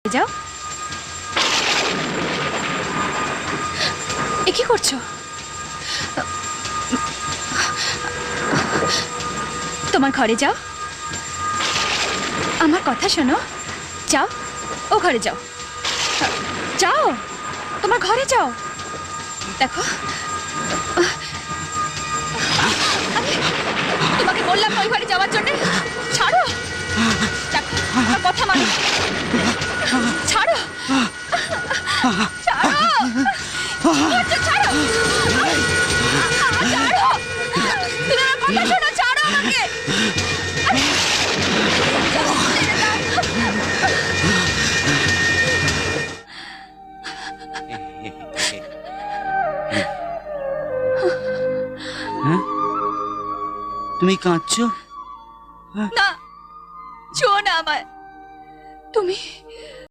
যাও। এ কি করছো? তোমার ঘরে যাও, আমার কথা শোনো। যাও, ও ঘরে যাও, যাও, তোমার ঘরে যাও। দেখো, আমি তোমাকে বললাম ওই ঘরে যাওয়ার জন্য। ছাড়ো, দেখো, আমার কথা মানো। ছাড়ো, ছাড়ো, ছাড়ো, ছাড়ো, তুমি আমার কথা শোনো। ছাড়ো আমাকে। তুমি কাঁদছো? না, ছুঁয়ো না আমায়। তুমি